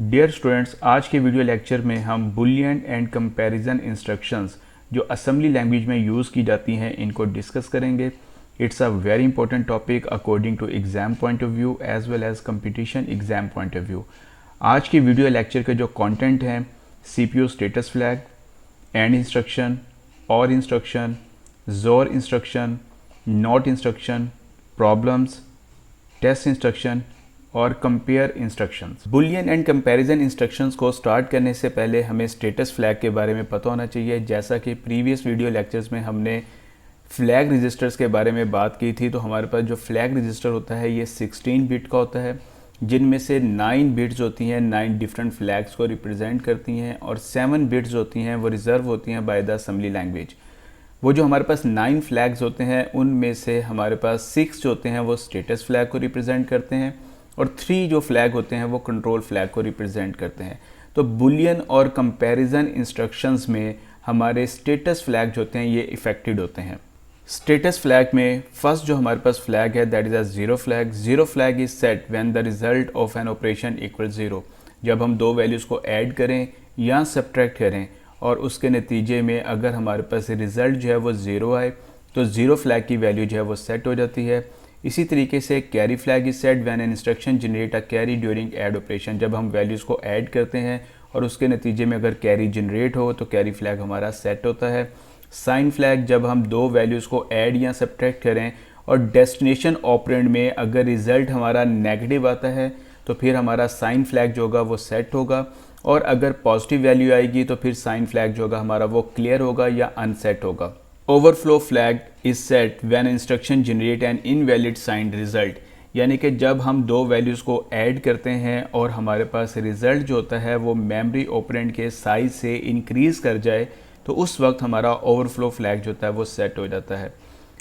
Dear students, आज के video lecture में हम बुलियन एंड कंपैरिजन इंस्ट्रक्शंस जो असेंबली लैंग्वेज में यूज़ की जाती हैं इनको डिस्कस करेंगे। It's a very important topic according to exam point of view as well as competition exam point of view. आज की वीडियो लेक्चर के जो कंटेंट हैं, CPU status flag, and instruction, or instruction, XOR instruction, not instruction, problems, test instruction और compare instructions. Boolean and comparison instructions को start करने से पहले हमें स्टेटस फ्लैग के बारे में पता होना चाहिए। जैसा कि प्रीवियस वीडियो लेक्चर्स में हमने फ्लैग रजिस्टर्स के बारे में बात की थी, तो हमारे पास जो फ्लैग रजिस्टर होता है ये 16 बिट का होता है, जिनमें से 9 बिट्स होती हैं 9 डिफरेंट फ्लैग्स को रिप्रेजेंट करती हैं, और 7 बिट्स होती हैं वो रिजर्व होती हैं बाय द असेंबली लैंग्वेज। वो जो हमारे पास 9 फ्लैग्स होते हैं उनमें से हमारे पास 6 जो होते हैं वो स्टेटस फ्लैग को रिप्रेजेंट करते हैं, और 3 जो फ्लैग होते हैं वो कंट्रोल फ्लैग को रिप्रेजेंट करते हैं। तो बुलियन और कंपैरिजन इंस्ट्रक्शंस में हमारे स्टेटस फ्लैग जो होते हैं ये इफेक्टेड होते हैं। स्टेटस फ्लैग में फर्स्ट जो हमारे पास फ्लैग है that is a zero flag. Zero flag is set when the result of an operation equal zero. जब हम दो वैल्यूज़ को ऐड करें या सब्ट्रैक्ट करें और उसके नतीजे में अगर हमारे पास रिज़ल्ट जो है वो ज़ीरो आए तो ज़ीरो फ्लैग की वैल्यू जो है वो सेट हो जाती है। इसी तरीके से carry flag is set when an instruction generate a carry during add operation. जब हम वैल्यूज़ को ऐड करते हैं और उसके नतीजे में अगर कैरी जनरेट हो तो कैरी फ्लैग हमारा सेट होता है। साइन फ्लैग जब हम दो वैल्यूज़ को ऐड या सब्ट्रैक्ट करें और डेस्टिनेशन ऑपरेंड में अगर रिज़ल्ट हमारा नेगेटिव आता है तो फिर हमारा साइन फ्लैग जो होगा वो सेट होगा, और अगर पॉजिटिव वैल्यू आएगी तो फिर साइन फ्लैग जो होगा हमारा वो क्लियर होगा या अनसेट होगा। Overflow flag is set when instruction generate N invalid signed result. यानी कि जब हम दो वैल्यूज़ को ऐड करते हैं और हमारे पास रिजल्ट जो होता है वो मेमोरी ऑपरेंड के साइज से इंक्रीज़ कर जाए तो उस वक्त हमारा ओवरफ्लो फ्लैग जो होता है वो सेट हो जाता है।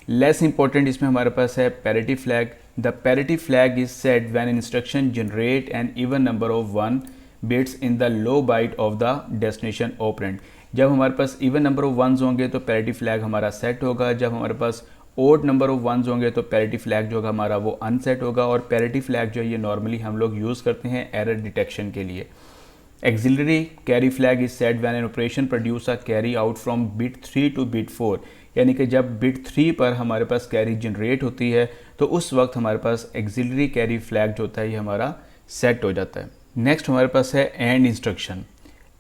लेस इंपॉर्टेंट इसमें हमारे पास है parity flag. The parity flag is set when instruction generate an even number of 1 bits in the low byte of the destination operand. जब हमारे पास इवन नंबर ऑफ वंस होंगे तो पैरिटी फ्लैग हमारा सेट होगा। जब हमारे पास ओड नंबर ऑफ वंस होंगे तो पैरिटी फ्लैग जो होगा हमारा वो अनसेट होगा। और पैरिटी फ्लैग जो है ये नॉर्मली हम लोग यूज़ करते हैं एरर डिटेक्शन के लिए। Axillary carry flag is set when an operation produce a carry out from bit 3 two bit 4। यानी कि जब बिट 3 पर हमारे पास कैरी जनरेट होती है तो उस वक्त हमारे पास एक्सिलरी कैरी फ्लैग जो होता है ये हमारा सेट हो जाता है। नेक्स्ट हमारे पास है एंड इंस्ट्रक्शन।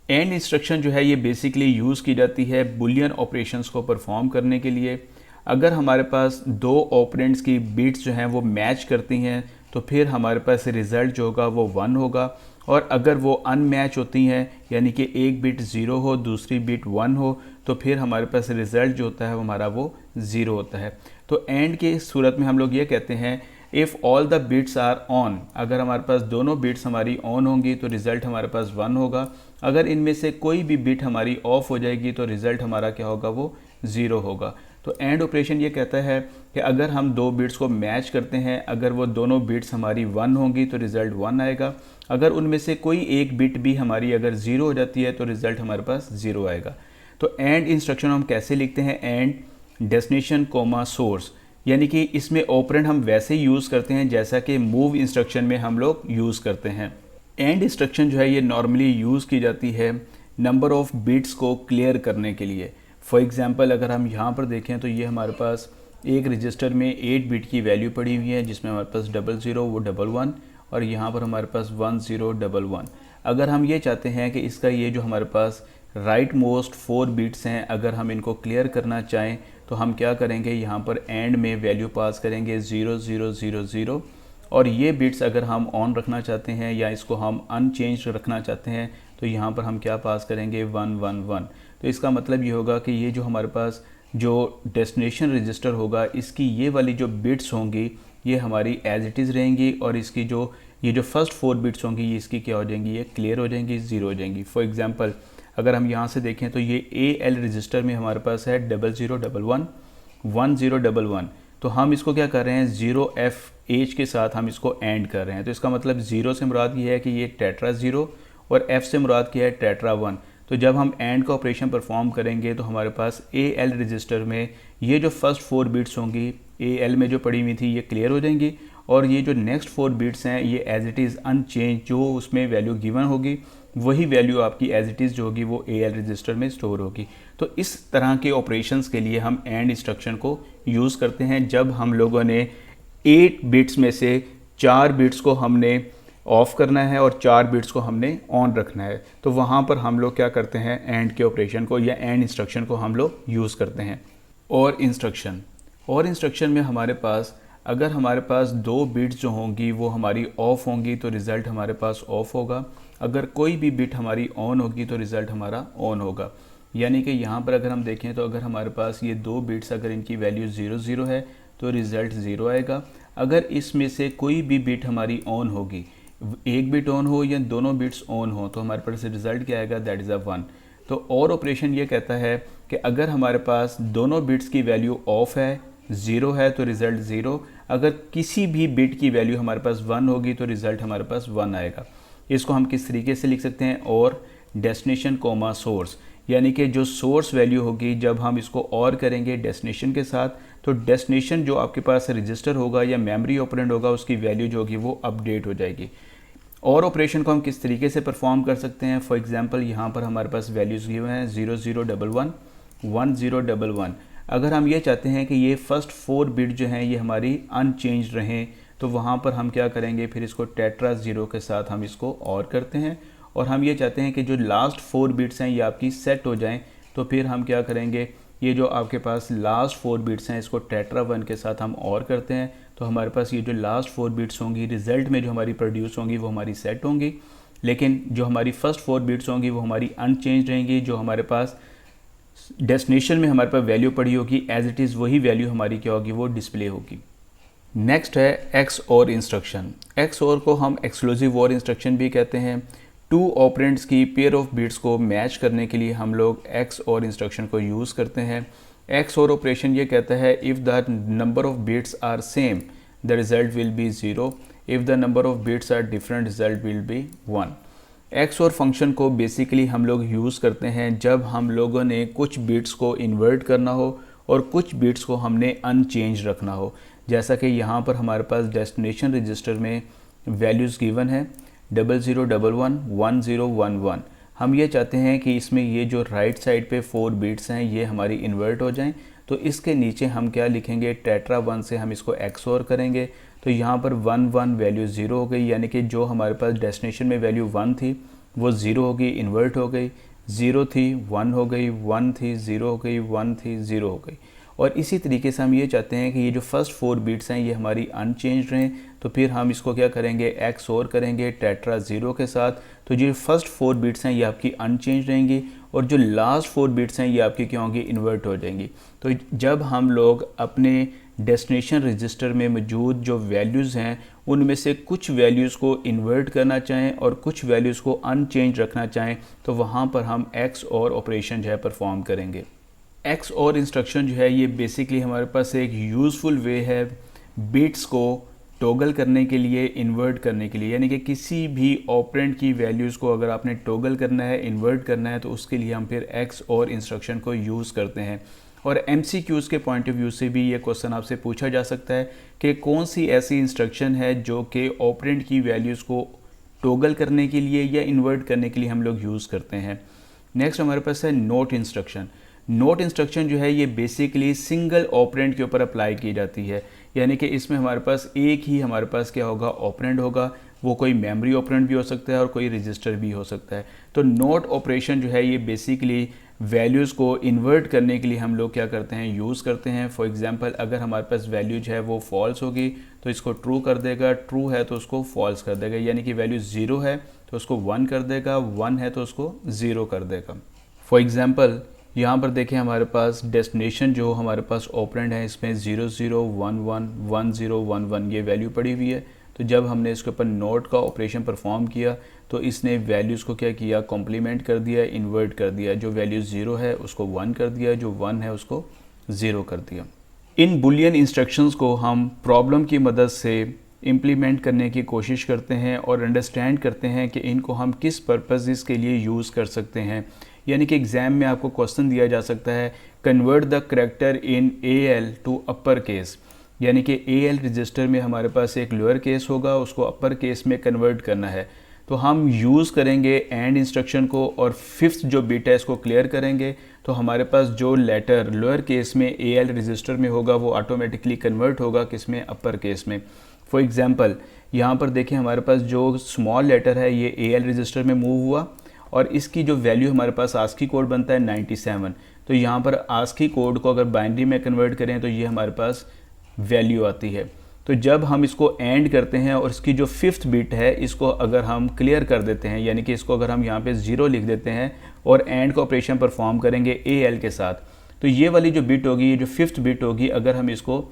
एंड इंस्ट्रक्शन जो है ये बेसिकली यूज़ की जाती है बुलियन ऑपरेशंस को परफॉर्म करने के लिए। अगर हमारे पास दो ऑपरेंड्स की बिट्स जो हैं वो मैच करती हैं तो फिर हमारे पास रिज़ल्ट जो होगा वो 1 होगा, और अगर वो अनमैच होती हैं यानी कि एक बिट 0 हो दूसरी बिट 1 हो तो फिर हमारे पास रिज़ल्ट जो होता है वो हमारा वो 0 होता है। तो एंड की सूरत में हम लोग ये कहते हैं if all the bits are on. अगर हमारे पास दोनों बिट्स हमारी ऑन होंगी तो रिज़ल्ट हमारे पास 1 होगा। अगर इनमें से कोई भी बिट हमारी ऑफ हो जाएगी तो रिज़ल्ट हमारा क्या होगा वो 0 होगा। तो एंड ऑपरेशन ये कहता है कि अगर हम दो बिट्स को मैच करते हैं, अगर वो दोनों बिट्स हमारी 1 होंगी तो रिज़ल्ट 1 आएगा। अगर उनमें से कोई एक बिट भी हमारी अगर 0 हो जाती है तो रिज़ल्ट हमारे पास 0 आएगा। तो एंड इंस्ट्रक्शन हम कैसे लिखते हैं, एंड डेस्टिनेशन कोमा सोर्स। यानी कि इसमें ऑपरेंड हम वैसे ही यूज़ करते हैं जैसा कि मूव इंस्ट्रक्शन में हम लोग यूज़ करते हैं। एंड इंस्ट्रक्शन जो है ये नॉर्मली यूज़ की जाती है नंबर ऑफ़ बिट्स को क्लियर करने के लिए। फॉर एग्जांपल अगर हम यहाँ पर देखें तो ये हमारे पास एक रजिस्टर में 8 बिट की वैल्यू पड़ी हुई है जिसमें हमारे पास 00 वो 11 और यहाँ पर हमारे पास 1011। अगर हम ये चाहते हैं कि इसका ये जो हमारे पास राइट मोस्ट 4 बिट्स हैं अगर हम इनको क्लियर करना चाहें तो हम क्या करेंगे, यहाँ पर एंड में वैल्यू पास करेंगे 0000, और ये बिट्स अगर हम ऑन रखना चाहते हैं या इसको हम अनचेंज रखना चाहते हैं तो यहाँ पर हम क्या पास करेंगे 111। तो इसका मतलब ये होगा कि ये जो हमारे पास जो डेस्टिनेशन रजिस्टर होगा इसकी ये वाली जो बिट्स होंगी ये हमारी एज इट इज़ रहेंगी, और इसकी जो ये जो फर्स्ट 4 बिट्स होंगी ये इसकी क्या हो जाएंगी, ये क्लियर हो जाएंगी, 0 हो जाएंगी। फॉर एग्जांपल अगर हम यहाँ से देखें तो ये AL रजिस्टर में हमारे पास है 0011 1011, तो हम इसको क्या कर रहे हैं 0FH के साथ हम इसको एंड कर रहे हैं। तो इसका मतलब 0 से मुराद ये है कि ये टेट्रा 0 और F से मुराद क्या है टेट्रा 1। तो जब हम एंड का ऑपरेशन परफॉर्म करेंगे तो हमारे पास AL रजिस्टर में ये जो फर्स्ट 4 बिट्स होंगी AL में जो पड़ी हुई थी ये क्लियर हो जाएंगी, और ये जो नेक्स्ट 4 बिट्स हैं ये एज इट इज़ अनचेंज, जो उसमें वैल्यू गिवन होगी वही वैल्यू आपकी एज इट इज़ जो होगी वो AL रजिस्टर में स्टोर होगी। तो इस तरह के ऑपरेशंस के लिए हम एंड इंस्ट्रक्शन को यूज़ करते हैं। जब हम लोगों ने 8 बिट्स में से 4 बिट्स को हमने ऑफ करना है और 4 बिट्स को हमने ऑन रखना है, तो वहाँ पर हम लोग क्या करते हैं, एंड के ऑपरेशन को या एंड इंस्ट्रक्शन को हम लोग यूज़ करते हैं। और इंस्ट्रक्शन में हमारे पास अगर हमारे पास 2 बिट्स जो होंगी वो हमारी ऑफ होंगी तो रिज़ल्ट हमारे पास ऑफ होगा, अगर कोई भी बिट हमारी ऑन होगी तो रिज़ल्ट हमारा ऑन होगा। यानी कि यहाँ पर अगर हम देखें तो अगर हमारे पास ये 2 बिट्स अगर इनकी वैल्यू 0 0 है तो रिज़ल्ट 0 आएगा। अगर इसमें से कोई भी बिट हमारी ऑन होगी, एक बिट ऑन हो या दोनों बिट्स ऑन हो, तो हमारे पास रिज़ल्ट क्या आएगा, दैट इज़ अ 1। तो और ऑपरेशन ये कहता है कि अगर हमारे पास दोनों बिट्स की वैल्यू ऑफ है, 0 है, तो रिज़ल्ट 0। अगर किसी भी बिट की वैल्यू हमारे पास 1 होगी तो रिज़ल्ट हमारे पास 1 आएगा। इसको हम किस तरीके से लिख सकते हैं, और डेस्टिनेशन कोमा सोर्स, यानी कि जो सोर्स वैल्यू होगी जब हम इसको और करेंगे डेस्टिनेशन के साथ, तो डेस्टिनेशन जो आपके पास रजिस्टर होगा या मेमोरी ऑपरेंड होगा उसकी वैल्यू जो होगी वो अपडेट हो जाएगी। और ऑपरेशन को हम किस तरीके से परफॉर्म कर सकते हैं, फॉर एग्जांपल यहाँ पर हमारे पास वैल्यूज़ गिवन हैं 0011 1011। अगर हम ये चाहते हैं कि ये फर्स्ट 4 बिट जो हैं ये हमारी अनचेंज रहें, तो वहाँ पर हम क्या करेंगे, फिर इसको टेट्रा 0 के साथ हम इसको और करते हैं। और हम ये चाहते हैं कि जो लास्ट 4 बिट्स हैं ये आपकी सेट हो जाएं, तो फिर हम क्या करेंगे, ये जो आपके पास लास्ट 4 बिट्स हैं इसको टेट्रा 1 के साथ हम और करते हैं। तो हमारे पास ये जो लास्ट 4 बिट्स होंगी रिज़ल्ट में जो हमारी प्रोड्यूस होंगी वो हमारी सेट होंगी, लेकिन जो हमारी फर्स्ट 4 बिट्स होंगी वो हमारी अनचेंज रहेंगी। जो हमारे पास डेस्टिनेशन में हमारे पास वैल्यू पड़ी होगी एज इट इज़ वही वैल्यू हमारी क्या होगी, वो डिस्प्ले होगी। नेक्स्ट है XOR इंस्ट्रक्शन। XOR को हम एक्सक्लूसिव OR इंस्ट्रक्शन भी कहते हैं। 2 ऑपरेंड्स की पेयर ऑफ बिट्स को मैच करने के लिए हम लोग XOR इंस्ट्रक्शन को यूज़ करते हैं। XOR ऑपरेशन ये कहता है if the number of bits are same the result will be 0, if the number of bits are different result will be 1। XOR function को बेसिकली हम लोग यूज़ करते हैं जब हम लोगों ने कुछ बिट्स को इन्वर्ट करना हो और कुछ बिट्स को हमने अनचेंज रखना हो। जैसा कि यहाँ पर हमारे पास डेस्टिनेशन रजिस्टर में वैल्यूज़ गिवन है 0011 1011। हम ये चाहते हैं कि इसमें ये जो राइट साइड पे 4 बिट्स हैं ये हमारी इन्वर्ट हो जाएं, तो इसके नीचे हम क्या लिखेंगे, टेट्रा 1 से हम इसको XOR करेंगे। तो यहाँ पर 1 1 वैल्यू 0 हो गई, यानी कि जो हमारे पास डेस्टिनेशन में वैल्यू 1 थी वो 0 हो गई, इन्वर्ट हो गई, 0 थी 1 हो गई, 1 थी 0 हो गई, 1 थी 0 हो गई। और इसी तरीके से हम ये चाहते हैं कि ये जो फर्स्ट 4 बिट्स हैं ये हमारी अनचेंज रहें, तो फिर हम इसको क्या करेंगे, XOR करेंगे टेट्रा 0 के साथ। तो जो फर्स्ट 4 बिट्स हैं ये आपकी अनचेंज रहेंगी और जो लास्ट 4 बिट्स हैं ये आपकी क्या होंगी, इन्वर्ट हो जाएंगी। तो जब हम लोग अपने डेस्टिनेशन रजिस्टर में मौजूद जो वैल्यूज़ हैं उनमें से कुछ वैल्यूज़ को इन्वर्ट करना चाहें और कुछ वैल्यूज़ को अनचेंज रखना चाहें, तो वहाँ पर हम XOR ऑपरेशन जो है परफॉर्म करेंगे। XOR इंस्ट्रक्शन जो है ये बेसिकली हमारे पास एक यूज़फुल वे है बिट्स को टॉगल करने के लिए, इन्वर्ट करने के लिए। यानी कि किसी भी ऑपरेंड की वैल्यूज़ को अगर आपने टॉगल करना है, इन्वर्ट करना है, तो उसके लिए हम फिर XOR इंस्ट्रक्शन को यूज़ करते हैं। और MCQs के पॉइंट ऑफ व्यू से भी ये क्वेश्चन आपसे पूछा जा सकता है कि कौन सी ऐसी इंस्ट्रक्शन है जो कि ऑपरेंड की वैल्यूज़ को टॉगल करने के लिए या इन्वर्ट करने के लिए हम लोग यूज़ करते हैं। नेक्स्ट हमारे पास है नोट इंस्ट्रक्शन। नोट इंस्ट्रक्शन जो है ये बेसिकली सिंगल ऑपरेंड के ऊपर अप्लाई की जाती है, यानी कि इसमें हमारे पास एक ही हमारे पास क्या होगा, ऑपरेंड होगा। वो कोई मेमोरी ऑपरेंड भी हो सकता है और कोई रजिस्टर भी हो सकता है। तो नोट ऑपरेशन जो है ये बेसिकली वैल्यूज़ को इन्वर्ट करने के लिए हम लोग क्या करते हैं, यूज़ करते हैं। फॉर एग्जांपल अगर हमारे पास वैल्यू जो है वो फॉल्स होगी तो इसको ट्रू कर देगा, ट्रू है तो उसको फॉल्स कर देगा। यानी कि वैल्यू 0 है तो उसको 1 कर देगा, 1 है तो उसको 0 कर देगा। फॉर एग्जांपल यहाँ पर देखें हमारे पास डेस्टिनेशन जो हमारे पास ऑपरेंड है इसमें 0011 1011 ये वैल्यू पड़ी हुई है। तो जब हमने इसके ऊपर नोट का ऑपरेशन परफॉर्म किया तो इसने वैल्यूज़ को क्या किया, कॉम्प्लीमेंट कर दिया, इन्वर्ट कर दिया। जो वैल्यू 0 है उसको 1 कर दिया, जो 1 है उसको 0 कर दिया। इन बुलियन इंस्ट्रक्शंस को हम प्रॉब्लम की मदद से इम्प्लीमेंट करने की कोशिश करते हैं और अंडरस्टैंड करते हैं कि इनको हम किस पर्पसेस के लिए यूज़ कर सकते हैं। यानी कि एग्ज़ाम में आपको क्वेश्चन दिया जा सकता है, convert the character in AL to upper case. यानी कि AL रजिस्टर में हमारे पास एक लोअर केस होगा, उसको अपर केस में कन्वर्ट करना है। तो हम यूज़ करेंगे एंड इंस्ट्रक्शन को और फिफ्थ जो बिट है इसको क्लियर करेंगे। तो हमारे पास जो लेटर लोअर केस में AL रजिस्टर में होगा वो ऑटोमेटिकली कन्वर्ट होगा किस में, अपर केस में। फॉर एग्जांपल यहाँ पर देखें, हमारे पास जो स्मॉल लेटर है ये AL रजिस्टर में मूव हुआ और इसकी जो वैल्यू हमारे पास आस्की कोड बनता है 97। तो यहाँ पर आस्की कोड को अगर बाइनरी में कन्वर्ट करें तो ये हमारे पास वैल्यू आती है। तो जब हम इसको एंड करते हैं और इसकी जो फिफ्थ बिट है इसको अगर हम क्लियर कर देते हैं, यानी कि इसको अगर हम यहाँ पे 0 लिख देते हैं और एंड का ऑपरेशन परफॉर्म करेंगे AL के साथ, तो ये वाली जो बिट होगी, ये जो फिफ्थ बिट होगी, अगर हम इसको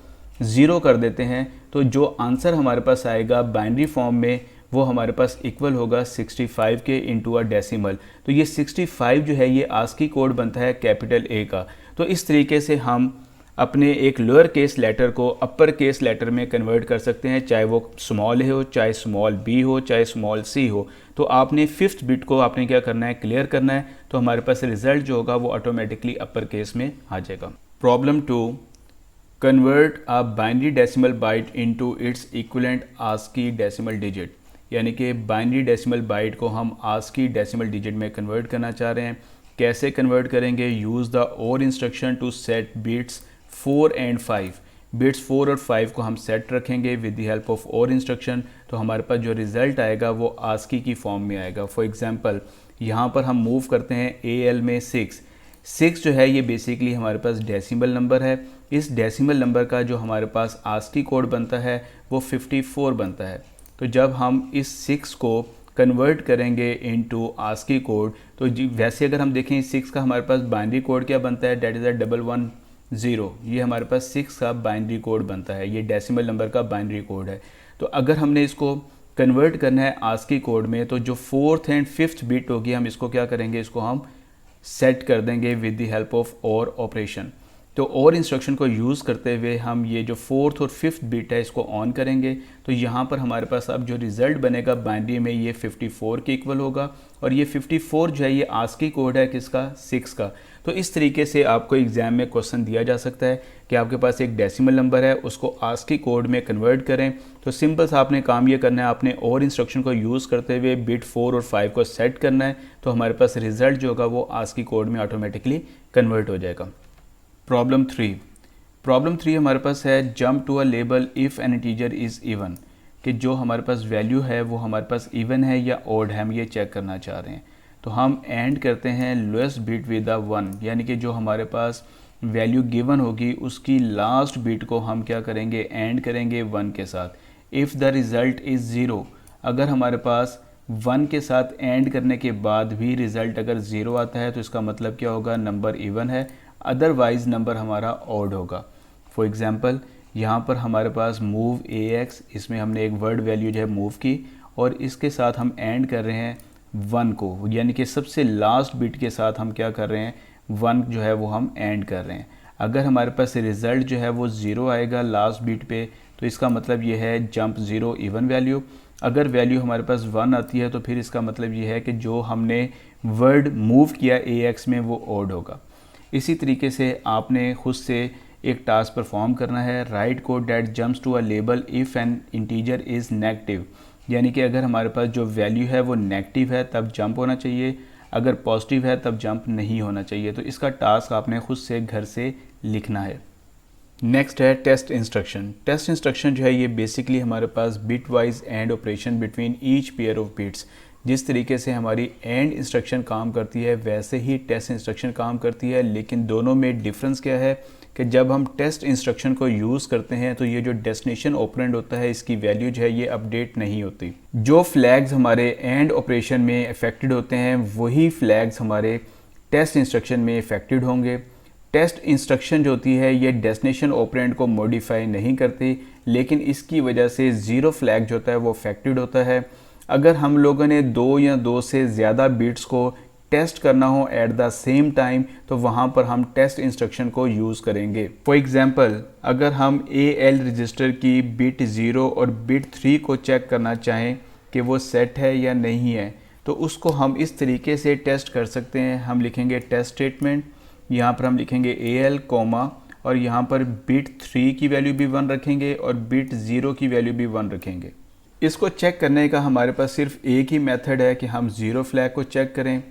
0 कर देते हैं तो जो आंसर हमारे पास आएगा बाइनरी फॉर्म में वो हमारे पास इक्वल होगा 65 के इंटू अ डेसिमल। तो ये 65 जो है ये आस्की कोड बनता है कैपिटल A का। तो इस तरीके से हम अपने एक लोअर केस लेटर को अपर केस लेटर में कन्वर्ट कर सकते हैं, चाहे वो स्मॉल ए हो, चाहे स्मॉल b हो, चाहे स्मॉल c हो। तो आपने फिफ्थ बिट को आपने क्या करना है, क्लियर करना है। तो हमारे पास रिजल्ट जो होगा वो ऑटोमेटिकली अपर केस में आ जाएगा। Problem 2, convert a binary decimal byte into its equivalent ASCII decimal digit. यानी कि बाइनरी डेसिमल बाइट को हम आस्की डेसिमल डिजिट में कन्वर्ट करना चाह रहे हैं। कैसे कन्वर्ट करेंगे? Use the OR instruction to set bits 4 and 5। Bits 4 और 5 को हम सेट रखेंगे with the help of OR instruction. तो हमारे पास जो रिज़ल्ट आएगा वो आस्की की फॉर्म में आएगा। फॉर एग्जांपल यहाँ पर हम मूव करते हैं AL में 6 जो है ये बेसिकली हमारे पास डेसिमल नंबर है। इस डेसिमल नंबर का जो हमारे पास आस्की कोड बनता है वो 54 बनता है। तो जब हम इस 6 को कन्वर्ट करेंगे इनटू आस्की कोड, तो वैसे अगर हम देखें 6 का हमारे पास बाइनरी कोड क्या बनता है, डेट इज़ 110। ये हमारे पास 6 का बाइनरी कोड बनता है, ये डेसिमल नंबर का बाइनरी कोड है। तो अगर हमने इसको कन्वर्ट करना है आस्की कोड में, तो जो फोर्थ एंड फिफ्थ बिट होगी हम इसको क्या करेंगे, इसको हम सेट कर देंगे विद द हेल्प ऑफ और ऑपरेशन। तो और इंस्ट्रक्शन को यूज़ करते हुए हम ये जो फोर्थ और फिफ्थ बिट है इसको ऑन करेंगे। तो यहाँ पर हमारे पास अब जो रिज़ल्ट बनेगा बाइनरी में ये 54 के इक्वल होगा और ये 54 जो है ये आस्की कोड है किसका, 6 का। तो इस तरीके से आपको एग्ज़ाम में क्वेश्चन दिया जा सकता है कि आपके पास एक डेसिमल नंबर है, उसको आस्की कोड में कन्वर्ट करें। तो सिंपल सा आपने काम ये करना है, आपने और इंस्ट्रक्शन को यूज़ करते हुए बिट 4 और 5 को सेट करना है। तो हमारे पास रिज़ल्ट जो होगा वो आस्की कोड में ऑटोमेटिकली कन्वर्ट हो जाएगा। प्रॉब्लम 3 हमारे पास है jump to a label if an integer is even, कि जो हमारे पास वैल्यू है वो हमारे पास इवन है या ओड है, हम ये चेक करना चाह रहे हैं। तो हम एंड करते हैं लोएस्ट बिट विद अ 1, यानी कि जो हमारे पास वैल्यू गिवन होगी उसकी लास्ट बिट को हम क्या करेंगे, एंड करेंगे 1 के साथ। इफ़ द रिज़ल्ट इज़ 0, अगर हमारे पास 1 के साथ एंड करने के बाद भी रिज़ल्ट अगर 0 आता है तो इसका मतलब क्या होगा, नंबर इवन है, अदरवाइज़ नंबर हमारा ऑड होगा। फॉर एग्ज़ाम्पल यहाँ पर हमारे पास मूव AX, इसमें हमने एक वर्ड वैल्यू जो है मूव की और इसके साथ हम एंड कर रहे हैं 1 को, यानी कि सबसे लास्ट बिट के साथ हम क्या कर रहे हैं, 1 जो है वो हम एंड कर रहे हैं। अगर हमारे पास रिज़ल्ट जो है वो 0 आएगा लास्ट बिट पे, तो इसका मतलब ये है जंप 0 इवन वैल्यू। अगर वैल्यू हमारे पास 1 आती है तो फिर इसका मतलब ये है कि जो हमने वर्ड मूव किया AX में वो ऑड होगा। इसी तरीके से आपने खुद से एक टास्क परफॉर्म करना है, write code that jumps to a label if an integer is negative, यानी कि अगर हमारे पास जो वैल्यू है वो नेगेटिव है तब जंप होना चाहिए, अगर पॉजिटिव है तब जंप नहीं होना चाहिए। तो इसका टास्क आपने खुद से घर से लिखना है। नेक्स्ट है टेस्ट इंस्ट्रक्शन। टेस्ट इंस्ट्रक्शन जो है ये बेसिकली हमारे पास bitwise and operation between each pair of bits, जिस तरीके से हमारी एंड इंस्ट्रक्शन काम करती है वैसे ही टेस्ट इंस्ट्रक्शन काम करती है। लेकिन दोनों में डिफरेंस क्या है कि जब हम टेस्ट इंस्ट्रक्शन को यूज़ करते हैं तो ये जो डेस्टिनेशन ऑपरेंड होता है इसकी वैल्यू जो है ये अपडेट नहीं होती। जो फ्लैग्स हमारे एंड ऑपरेशन में अफेक्टेड होते हैं वही फ्लैग्स हमारे टेस्ट इंस्ट्रक्शन में अफेक्टेड होंगे। टेस्ट इंस्ट्रक्शन जो होती है ये डेस्टिनेशन ऑपरेंड को मॉडिफाई नहीं करती, लेकिन इसकी वजह से 0 फ्लैग जो होता है वो अफेक्टेड होता है। अगर हम लोगों ने 2 या 2 से ज़्यादा बिट्स को टेस्ट करना हो एट द सेम टाइम तो वहाँ पर हम टेस्ट इंस्ट्रक्शन को यूज़ करेंगे। फॉर एग्जांपल अगर हम AL रजिस्टर की बिट 0 और बिट 3 को चेक करना चाहें कि वो सेट है या नहीं है, तो उसको हम इस तरीके से टेस्ट कर सकते हैं। हम लिखेंगे टेस्ट स्टेटमेंट, यहाँ पर हम लिखेंगे AL और यहाँ पर बिट 3 की वैल्यू भी 1 रखेंगे और बिट 0 की वैल्यू भी 1 रखेंगे। इसको चेक करने का हमारे पास सिर्फ एक ही मेथड है कि हम ज़ीरो फ्लैग को चेक करें।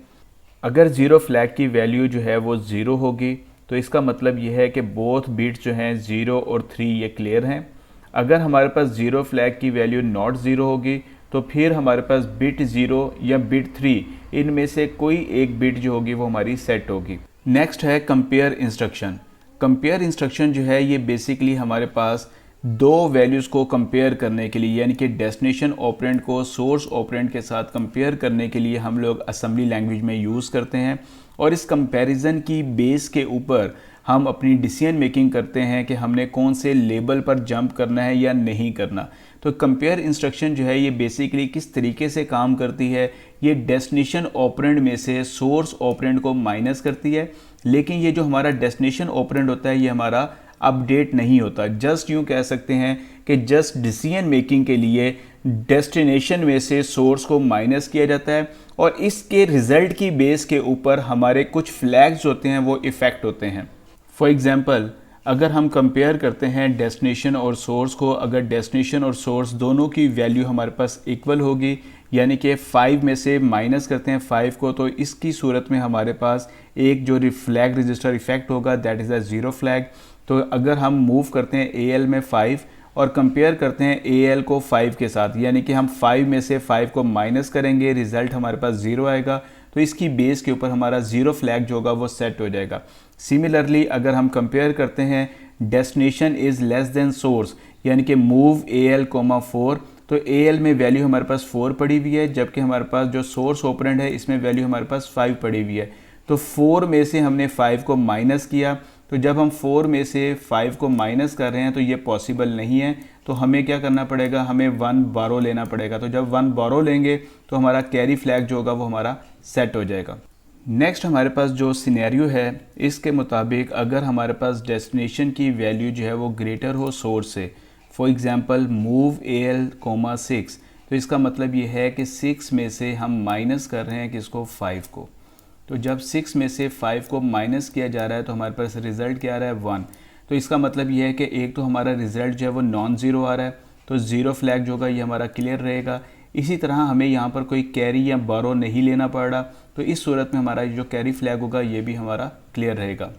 अगर ज़ीरो फ्लैग की वैल्यू जो है वो 0 होगी तो इसका मतलब ये है कि बोथ बिट्स जो हैं 0 और 3 ये क्लियर हैं। अगर हमारे पास ज़ीरो फ्लैग की वैल्यू नॉट ज़ीरो होगी तो फिर हमारे पास बिट 0 या बिट 3 इनमें से कोई एक बिट जो होगी वो हमारी सेट होगी। नेक्स्ट है कंपेयर इंस्ट्रक्शन। कंपेयर इंस्ट्रक्शन जो है ये बेसिकली हमारे पास दो वैल्यूज़ को कंपेयर करने के लिए, यानी कि डेस्टिनेशन ऑपरेंड को सोर्स ऑपरेंड के साथ कंपेयर करने के लिए हम लोग असेंबली लैंग्वेज में यूज़ करते हैं। और इस कंपैरिजन की बेस के ऊपर हम अपनी डिसीजन मेकिंग करते हैं कि हमने कौन से लेबल पर जंप करना है या नहीं करना। तो कंपेयर इंस्ट्रक्शन जो है ये बेसिकली किस तरीके से काम करती है, ये डेस्टिनेशन ऑपरेंड में से सोर्स ऑपरेंड को माइनस करती है, लेकिन ये जो हमारा डेस्टिनेशन ऑपरेंड होता है ये हमारा अपडेट नहीं होता। जस्ट यूँ कह सकते हैं कि जस्ट डिसीजन मेकिंग के लिए डेस्टिनेशन में से सोर्स को माइनस किया जाता है और इसके रिजल्ट की बेस के ऊपर हमारे कुछ फ्लैग्स होते हैं वो इफ़ेक्ट होते हैं। फॉर एग्जांपल अगर हम कंपेयर करते हैं डेस्टिनेशन और सोर्स को, अगर डेस्टिनेशन और सोर्स दोनों की वैल्यू हमारे पास इक्वल होगी, यानी कि 5 में से माइनस करते हैं 5 को, तो इसकी सूरत में हमारे पास एक जो फ्लैग रजिस्टर इफेक्ट होगा that is a zero flag. तो अगर हम मूव करते हैं AL में 5 और कंपेयर करते हैं AL को 5 के साथ, यानी कि हम 5 में से 5 को माइनस करेंगे, रिजल्ट हमारे पास 0 आएगा, तो इसकी बेस के ऊपर हमारा ज़ीरो फ्लैग जो होगा वो सेट हो जाएगा। सिमिलरली अगर हम कंपेयर करते हैं destination is less than source, यानी कि मूव AL, 4, तो AL में वैल्यू हमारे पास 4 पड़ी हुई है, जबकि हमारे पास जो सोर्स ऑपरेंड है इसमें वैल्यू हमारे पास 5 पड़ी हुई है। तो 4 में से हमने 5 को माइनस किया, तो जब हम 4 में से 5 को माइनस कर रहे हैं तो ये पॉसिबल नहीं है, तो हमें क्या करना पड़ेगा, हमें 1 बारो लेना पड़ेगा। तो जब 1 बारो लेंगे तो हमारा कैरी फ्लैग जो होगा वो हमारा सेट हो जाएगा। नेक्स्ट हमारे पास जो सिनेरियो है इसके मुताबिक अगर हमारे पास डेस्टिनेशन की वैल्यू जो है वो ग्रेटर हो सोर्स से, फॉर एग्जांपल मूव AL, 6, तो इसका मतलब ये है कि 6 में से हम माइनस कर रहे हैं किसको, 5 को। तो जब 6 में से 5 को माइनस किया जा रहा है तो हमारे पास रिज़ल्ट क्या आ रहा है, 1। तो इसका मतलब ये है कि एक तो हमारा रिज़ल्ट जो है वो नॉन ज़ीरो आ रहा है, तो ज़ीरो फ्लैग जो होगा ये हमारा क्लियर रहेगा। इसी तरह हमें यहाँ पर कोई कैरी या बारो नहीं लेना पड़ रहा, तो इस सूरत में हमारा जो कैरी फ्लैग होगा ये भी हमारा क्लियर रहेगा।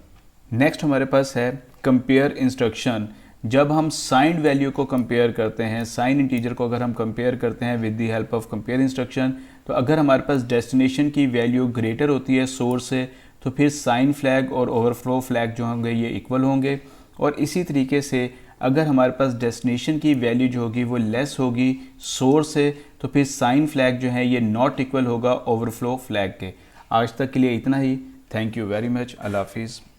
नेक्स्ट हमारे पास है कंपेयर इंस्ट्रक्शन। जब हम साइंड वैल्यू को कंपेयर करते हैं, साइन इंटीजर को अगर हम कंपेयर करते हैं with the help of compare instruction, तो अगर हमारे पास डेस्टिनेशन की वैल्यू ग्रेटर होती है सोर्स से तो फिर साइन फ्लैग और ओवरफ्लो फ्लैग जो होंगे ये इक्वल होंगे। और इसी तरीके से अगर हमारे पास डेस्टिनेशन की वैल्यू जो होगी वो लेस होगी सोर्स से, तो फिर साइन फ्लैग जो है ये नॉट इक्वल होगा ओवरफ्लो फ्लैग के। आज तक के लिए इतना ही। Thank you very much. अल्लाह हाफिज़।